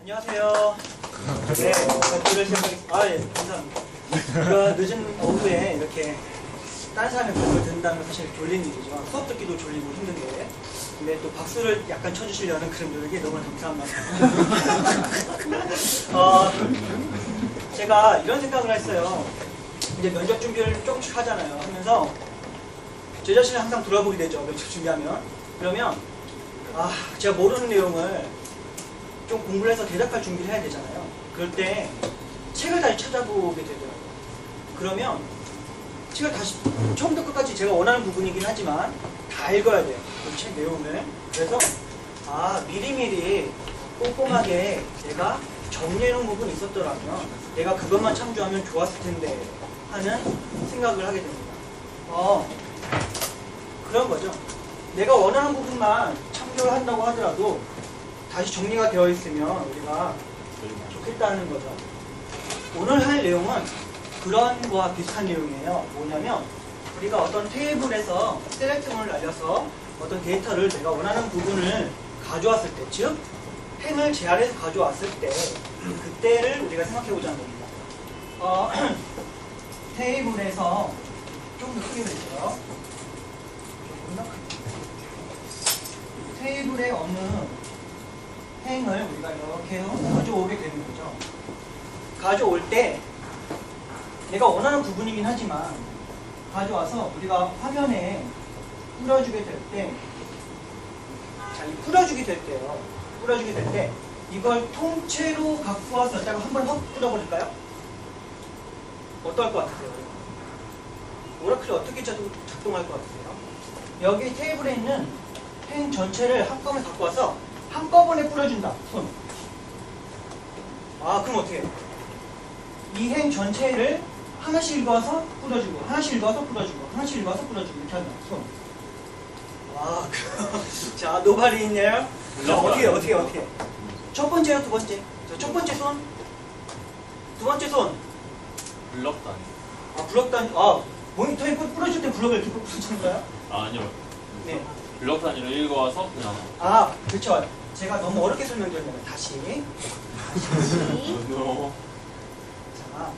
안녕하세요. 네, 발표를 시작하겠습니다. 예, 감사합니다. 이거 늦은 오후에 이렇게 다른 사람의 발표를 듣는다는 건 사실 졸린 일이죠. 수업 듣기도 졸리고 힘든데, 근데 또 박수를 약간 쳐주시려는 그런 노력에 너무 감사합니다. 제가 이런 생각을 했어요. 이제 면접 준비를 조금씩 하잖아요. 하면서 제 자신을 항상 돌아보게 되죠. 면접 준비하면. 그러면 제가 모르는 내용을 좀 공부를 해서 대답할 준비를 해야 되잖아요. 그럴 때 책을 다시 찾아보게 되더라고요. 그러면 책을 다시 처음부터 끝까지 제가 원하는 부분이긴 하지만 다 읽어야 돼요. 그 책 내용을. 그래서 미리미리 꼼꼼하게 내가 정리해놓은 부분이 있었더라면 내가 그것만 참조하면 좋았을 텐데 하는 생각을 하게 됩니다. 그런 거죠. 내가 원하는 부분만 참조를 한다고 하더라도 다시 정리가 되어 있으면 우리가 좋겠다는 거죠. 오늘 할 내용은 그런 거와 비슷한 내용이에요. 뭐냐면 우리가 어떤 테이블에서 셀렉트문을 날려서 어떤 데이터를 내가 원하는 부분을 가져왔을 때, 즉 행을 제한해서 가져왔을 때 그때를 우리가 생각해 보자는 겁니다. 테이블에서 좀 더 크게 해주세요. 조금 더 크게. 테이블의 어느 행을 우리가 이렇게 가져오게 되는 거죠. 가져올 때 내가 원하는 부분이긴 하지만 가져와서 우리가 화면에 뿌려주게 될 때, 이 뿌려주게 될 때요. 뿌려주게 될 때 이걸 통째로 갖고 와서 일단 한번 확 뿌려버릴까요? 어떨 것 같으세요? 오라클이 어떻게 작동할 것 같으세요? 여기 테이블에 있는 행 전체를 한꺼번에 갖고 와서 한꺼번에 뿌려준다. 손. 그럼 어떻게 해요? 이 행 전체를 하나씩 읽어서 뿌려주고, 하나씩 읽어서 뿌려주고, 하나씩 읽어서 뿌려주고, 이렇게 한다. 손. 자, 노발이 있네요. 자, 어떻게. 첫 번째요, 두 번째. 자, 첫 번째 손. 두 번째 손. 블럭 단위. 블럭 단위. 모니터에 뿌려줄 때 블럭을 이렇게 뿌려주는 거예요? 아니요. 네. 블럭 단위로 읽어와서 그냥. 그렇죠. 제가 너무 어렵게 설명드렸네요. 다시. 자,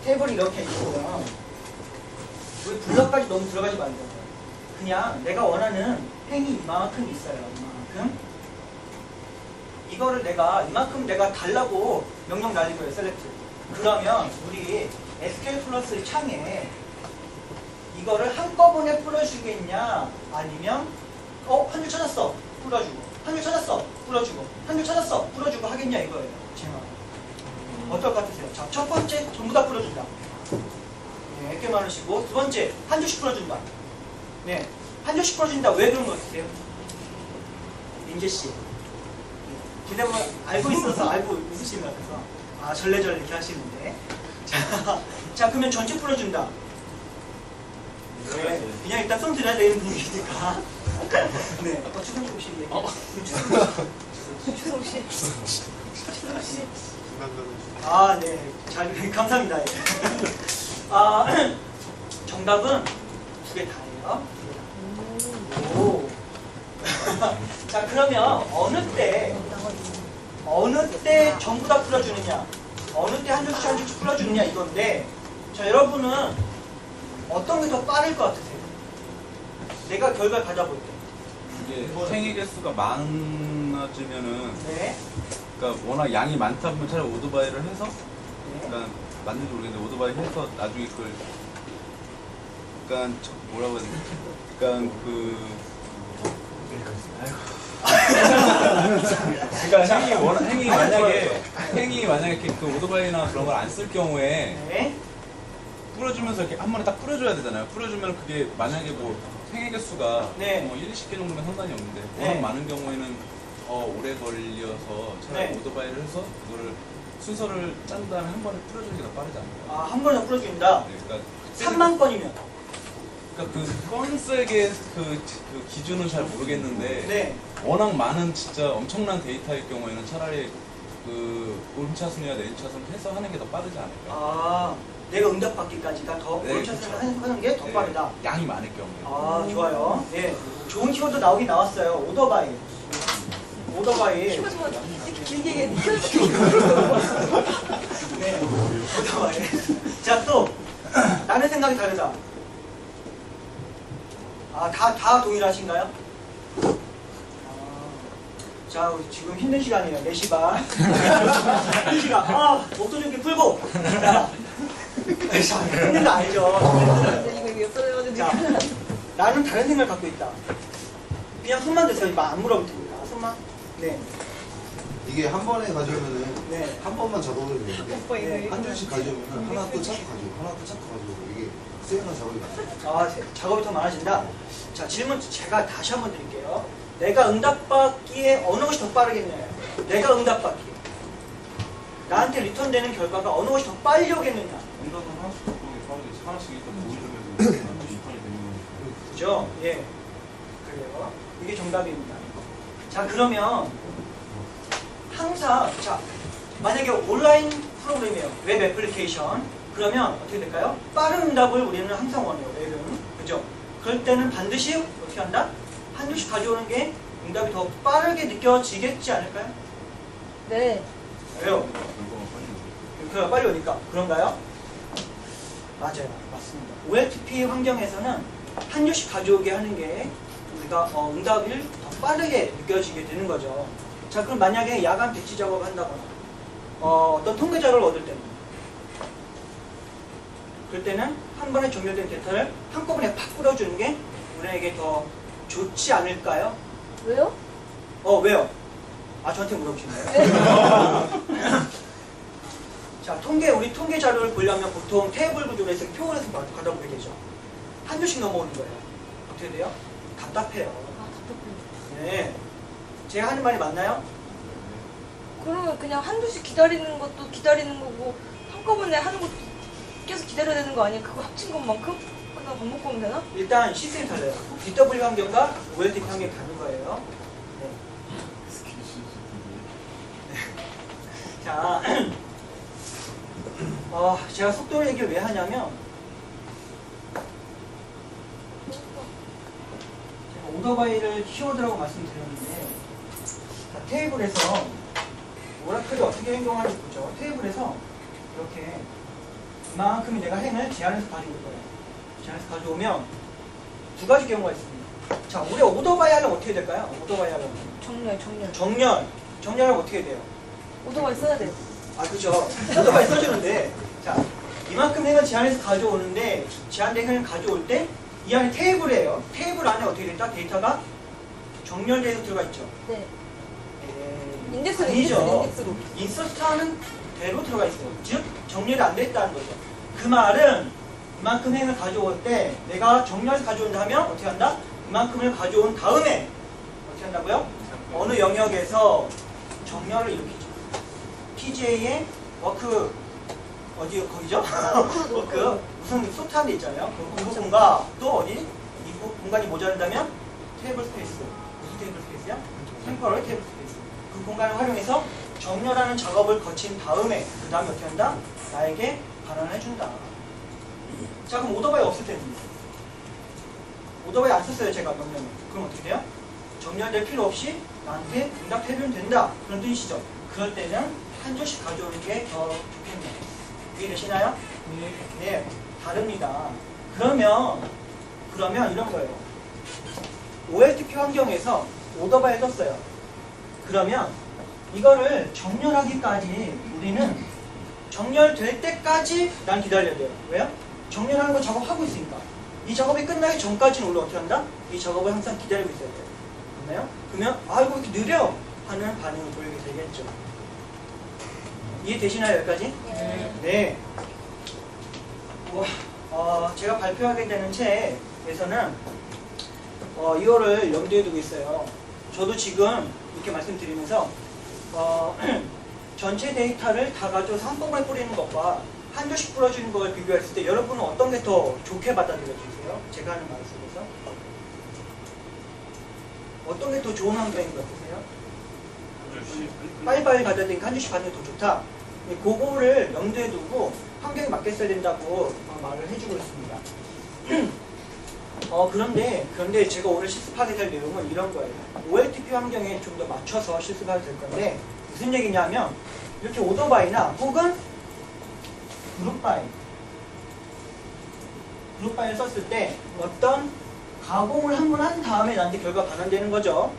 테이블이 이렇게 있고요. 우리 블럭까지 너무 들어가지 말고 그냥 내가 원하는 행이 이만큼 있어요. 이만큼. 이거를 이만큼 내가 달라고 명령 날린 거예요. 셀렉트. 그러면 우리 SQL 플러스 창에 이거를 한꺼번에 뿌려주겠냐, 아니면 한 줄 찾았어, 뿌려주고, 한 줄 찾았어, 뿌려주고, 한 줄 찾았어, 뿌려주고 하겠냐 이거예요. 제 말. 어떨 것 같으세요? 자, 첫 번째 전부 다 뿌려준다. 네, 이렇게 많으시고, 두 번째 한 줄씩 뿌려준다. 네, 한 줄씩 뿌려준다. 왜 그런 것 같으세요? 민재 씨. 그냥 알고 있어서 알고 웃으시는 것 같아서 절레절레 이렇게 하시는데. 자, 그러면 전체 뿌려준다. 네, 그냥 일단 손 들어야 되는 분위기니까. 네, 추성식 혹시 추성 씨. 네, 잘 감사합니다. 정답은 두 개 다예요. 오. 자, 그러면 어느 때 전부 다 풀어주느냐, 어느 때 한 줄씩 풀어주느냐 이건데, 자, 여러분은 어떤 게 더 빠를 것 같으세요? 내가 결과를 가져볼 때. 이게 행위 개수가 많아지면은, 네. 그러니까 워낙 양이 많다 보면 차라리 오토바이를 해서, 네. 그러니까 맞는지 모르겠는데 오토바이 해서 나중에 그걸, 그러니까 뭐라고 해야 되지? 그러니까 그러니까 행위 만약에 이렇게 그 오토바이나 그런 걸 안 쓸 경우에. 네. 뿌려주면서 이렇게 한 번에 딱 뿌려줘야 되잖아요. 뿌려주면 그게 만약에 행위 개수가 네. 1, 20개 정도면 상관이 없는데 네. 워낙 많은 경우에는 오래 걸려서 차라리 네. 오토바이를 해서 그거를 순서를 짠 다음에 한 번에 뿌려주는 게 더 빠르지 않을까? 한 번에 풀어준다. 네, 그러니까 3만 건이면. 그러니까 그 건색의 그 기준은 잘 모르겠는데 네. 워낙 많은 진짜 엄청난 데이터일 경우에는 차라리 그 오른차순이나 내리차순 해서 하는 게 더 빠르지 않을까? 내가 응답받기까지가 더 네, 프로세스를 하는 게 더 네, 빠르다. 양이 많을 경우에. 좋아요. 예. 좋은 키워드 나오긴 나왔어요. 오토바이. 오더바이. 키워주면 이렇게 길게 얘기해. 네, 오더바이. 자, 또 나는 생각이 다르다. 아, 다 동일하신가요? 자, 우리 지금 힘든 시간이에요. 4시 반. 힘든 시간. 목도 좀 이렇게 풀고. 자, 힘든 거 알죠? 이거 옆에 자, 나는 다른 생각을 갖고 있다. 그냥 손만 대세요. 안 물어볼 테니까. 손만. 네. 이게 한 번에 가져오면은 네. 한 번만 작업을 해도 되는데 오빠 이거 한 줄씩 가져오면은 하나 또 찾고 가져오고 하나 또 찾고 가져오고 이게 세이너 작업이 많아요. 작업이 더 많아진다. 자, 질문 제가 다시 한번 드릴게요. 내가 응답받기에 어느 것이 더 빠르겠느냐? 내가 응답받기. 나한테 리턴되는 결과가 어느 것이 더 빨리 오겠느냐? 응답은 하나씩 빠르게 하나씩 일단 보여주면서 이판이 되는 거니까. 그죠? 예. 그래요. 이게 정답입니다. 자, 그러면 항상 자, 만약에 온라인 프로그램이에요. 웹 애플리케이션. 그러면 어떻게 될까요? 빠른 응답을 우리는 항상 원해요. 웹은. 그죠? 그럴 때는 반드시 어떻게 한다? 한 줄씩 가져오는 게 응답이 더 빠르게 느껴지겠지 않을까요? 네. 왜요? 결과가 빨리 오고. 그래야 빨리 오니까. 그런가요? 맞아요. 맞습니다. OLTP 환경에서는 한 줄씩 가져오게 하는 게 우리가 응답을 더 빠르게 느껴지게 되는 거죠. 자, 그럼 만약에 야간 배치 작업을 한다거나 어떤 통계 자료를 얻을 때는 그럴 때는 한 번에 종료된 데이터를 한꺼번에 팍 뿌려주는 게 우리에게 더 좋지 않을까요? 왜요? 왜요? 저한테 물어보시나요? 자, 우리 통계 자료를 보려면 보통 테이블 구조로 해서 표를 해서 받아보게 되죠. 한 줄씩 넘어오는 거예요. 어떻게 돼요? 답답해요. 답답해. 네. 제가 하는 말이 맞나요? 그러면 그냥 한 줄씩 기다리는 것도 기다리는 거고 한꺼번에 하는 것도 계속 기다려야 되는 거 아니에요? 그거 합친 것만큼? 그냥 반복하면 되나? 일단 시스템이 달라요. BW 환경과 OLTP 환경이 다른 거예요. 네. 자, 제가 속도 얘기를 왜 하냐면 제가 오더바이를 키워드라고 말씀드렸는데 자, 테이블에서 오라클이 어떻게 행동하는지 보죠. 테이블에서 이렇게 이만큼이 내가 행을 제한해서 가져올 거예요. 제한해서 가져오면 두 가지 경우가 있습니다. 자, 우리 오더바이 하려면 어떻게 될까요? 오더바이 하려면 정렬하면 어떻게 돼요? 오더바이 써야 돼요. 그죠. 오더바이 써주는데, 자, 이만큼 행을 제한해서 가져오는데, 제한된 행을 가져올 때, 이 안에 테이블이에요. 테이블 안에 어떻게 됐다? 데이터가 정렬돼서 들어가 있죠. 네. 인덱스로. 인서트하는 대로 들어가 있어요. 즉, 정렬이 안 됐다는 거죠. 그 말은, 이만큼 행을 가져올 때, 내가 정렬해서 가져온다 하면, 어떻게 한다? 이만큼을 가져온 다음에, 어떻게 한다고요? 어느 영역에서 정렬을 일으키죠. PJ의 워크 거기죠? 워크 무슨 소트하는 데 있잖아요. 그 부분과 또 어디 이 공간이 모자란다면 테이블 스페이스. 무슨 테이블 스페이스야? 템퍼럴 테이블 스페이스. 그 공간을 활용해서 정렬하는 작업을 거친 다음에 그 다음에 어떻게 한다? 나에게 반환을 해준다. 자, 그럼 오더바이 없을 때는 오더바이 안 썼어요 제가 명령을. 그럼 어떻게 돼요? 정렬될 필요 없이 나한테 응답해주면 된다. 그런 뜻이죠. 그럴 때는 한 줄씩 가져오는 게 더 좋겠네요. 이해되시나요? 네. 다릅니다. 그러면 이런 거예요. OLTP 환경에서 오더바이 썼어요. 그러면 이거를 정렬하기까지 우리는 정렬될 때까지 난 기다려야 돼요. 왜요? 정렬하는 거 작업하고 있으니까. 이 작업이 끝나기 전까지는 우리 어떻게 한다? 이 작업을 항상 기다리고 있어야 돼요. 맞나요? 그러면 이거 이렇게 느려 하는 반응을 보이게 되겠죠. 이해되시나요? 여기까지? 네. 제가 발표하게 되는 책에서는 이거를 염두에 두고 있어요. 저도 지금 이렇게 말씀드리면서 전체 데이터를 다 가져서 한꺼번에 뿌리는 것과 한 줄씩 뿌려주는 걸 비교했을 때 여러분은 어떤 게 더 좋게 받아들여지세요? 제가 하는 말 속에서 어떤 게 더 좋은 환경인 것 같으세요? 빨리빨리 가져야 되니까 한 줄씩 받는 게 더 좋다. 그거를 염두에 두고 환경에 맞게 써야 된다고 말을 해주고 있습니다. 그런데 제가 오늘 실습하게 될 내용은 이런 거예요. OLTP 환경에 좀 더 맞춰서 실습하게 될 건데, 무슨 얘기냐면, 이렇게 오토바이나 혹은 그룹바이를 썼을 때 어떤 가공을 한번 한 다음에 나한테 결과 반환되는 거죠.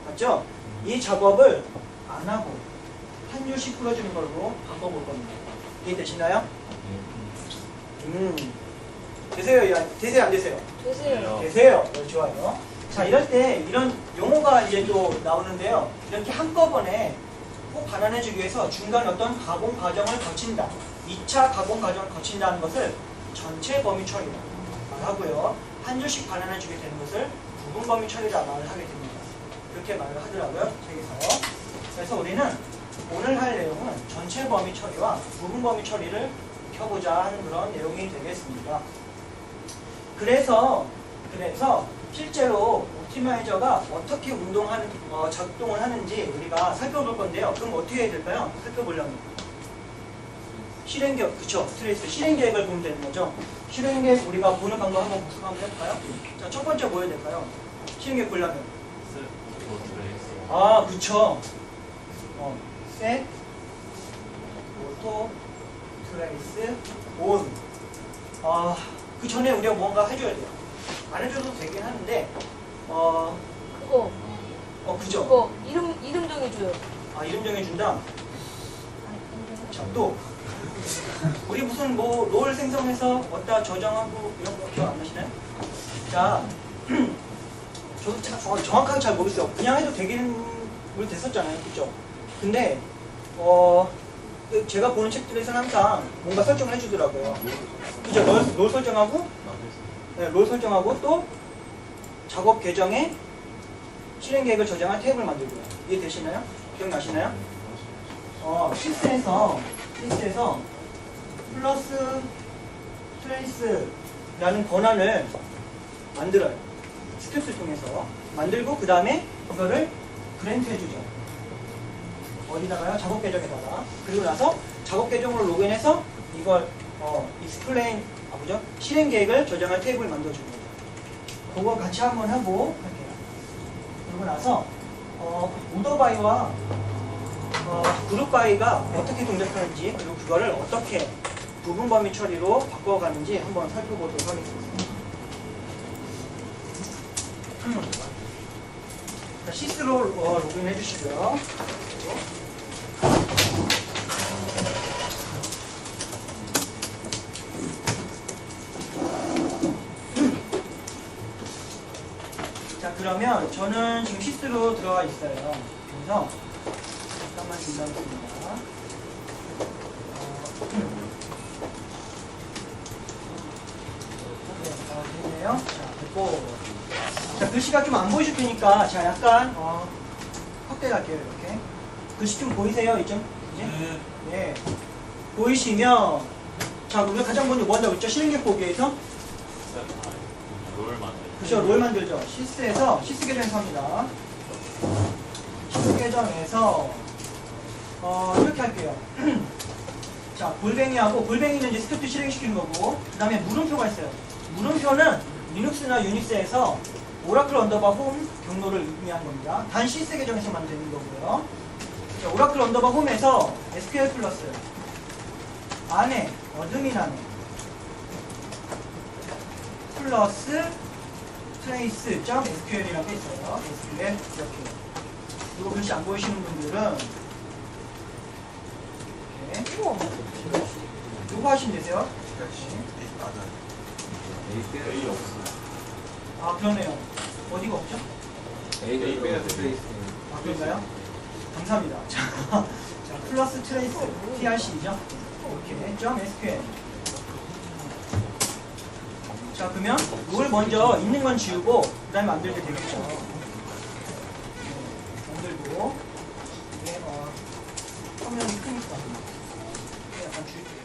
맞죠? 이 작업을 안 하고 한 줄씩 풀어주는 걸로 바꿔볼 겁니다. 이해되시나요? 되세요? 되세요? 안 되세요? 되세요. 되세요. 좋아요. 자, 이럴 때 이런 용어가 이제 또 나오는데요. 이렇게 한꺼번에 꼭 반환해주기 위해서 중간에 어떤 가공 과정을 거친다. 2차 가공 과정을 거친다는 것을 전체 범위 처리라고 말하고요. 한 줄씩 반환해주게 되는 것을 부분 범위 처리라고 말을 하게 됩니다. 그렇게 말을 하더라고요. 책에서. 그래서 우리는 오늘 할 내용은 전체 범위 처리와 부분 범위 처리를 켜보자 하는 그런 내용이 되겠습니다. 그래서 실제로 옵티마이저가 어떻게 작동을 하는지 우리가 살펴볼 건데요. 그럼 어떻게 해야 될까요? 살펴보려면 실행계획, 그쵸? 스트레스 실행계획을 보면 되는 거죠. 실행계획 우리가 보는 방법 한번 복습 한번 해볼까요? 자, 첫 번째 뭐 해야 될까요? 실행계획 보려면 그쵸. set auto trace on. 그 전에 우리가 뭔가 해줘야 돼요. 안 해줘도 되긴 하는데, 그죠? 그거 이름 정해줘요. 이름 정해준다? 자, 또. 우리 무슨 롤 생성해서 어디다 저장하고 이런 거 기억 안 나시나요? 자, 저도 정확하게 잘 모르겠어요. 그냥 해도 되긴 됐었잖아요. 그죠? 근데, 제가 보는 책들에서는 항상 뭔가 설정을 해주더라고요. 그죠? 롤 설정하고, 네, 롤 설정하고 또 작업 계정에 실행 계획을 저장할 탭을 만들고요. 이해되시나요? 기억나시나요? 시스에서 플러스 트레이스라는 권한을 만들어요. 스크립트를 통해서 만들고 그 다음에 이거를 그랜트 해주죠. 어디다가요? 작업 계정에다가. 그리고 나서 작업 계정으로 로그인해서 이걸 explain 그죠? 실행 계획을 저장할 테이블을 만들어주는 거죠. 그거 같이 한번 하고 할게요. 그러고 나서 오더바이와 그룹바이가 어떻게 동작하는지 그리고 그거를 어떻게 부분 범위 처리로 바꿔가는지 한번 살펴보도록 하겠습니다. 자, 시스로 로그인 해주시고요. 자, 그러면 저는 지금 시스로 들어가 있어요. 그래서 잠깐만 준비하겠습니다. 됐네요. 자, 됐고. 자, 글씨가 좀 안 보이실 테니까, 자, 약간, 확대할게요, 이렇게. 글씨 좀 보이세요, 이제? 네. 보이시면, 자, 우리가 가장 먼저 뭐 한다고 했죠? 실행계획 보기에서? 롤 만들. 그죠, 롤 만들죠. 시스에서, 시스 계정에서 합니다. 시스 계정에서, 이렇게 할게요. 자, 골뱅이하고, 골뱅이는 이제 스크립트 실행시키는 거고, 그 다음에 물음표가 있어요. 물음표는 리눅스나 유닉스에서 오라클 언더바 홈 경로를 의미한 겁니다. 단 시스 계정에서만 되는 거고요. 자, 오라클 언더바 홈에서 SQL 플러스 안에, 어드민 안에, 플러스 trace.sql이라는 게 있어요. SQL 이렇게. 이거 글씨 안 보이시는 분들은 이렇게 이거 하시면 되세요. A 없어. 그러네요. 어디가 없죠? A 빼야 돼. 그런가요? 감사합니다. 자, 플러스 트레이스 trc죠? 이렇게 점 SQL. 자, 그러면 롤 먼저 있는 건 지우고 그 다음에 만들게 되겠죠. 만들고 이게 화면이 크니까 약간 줄일게요.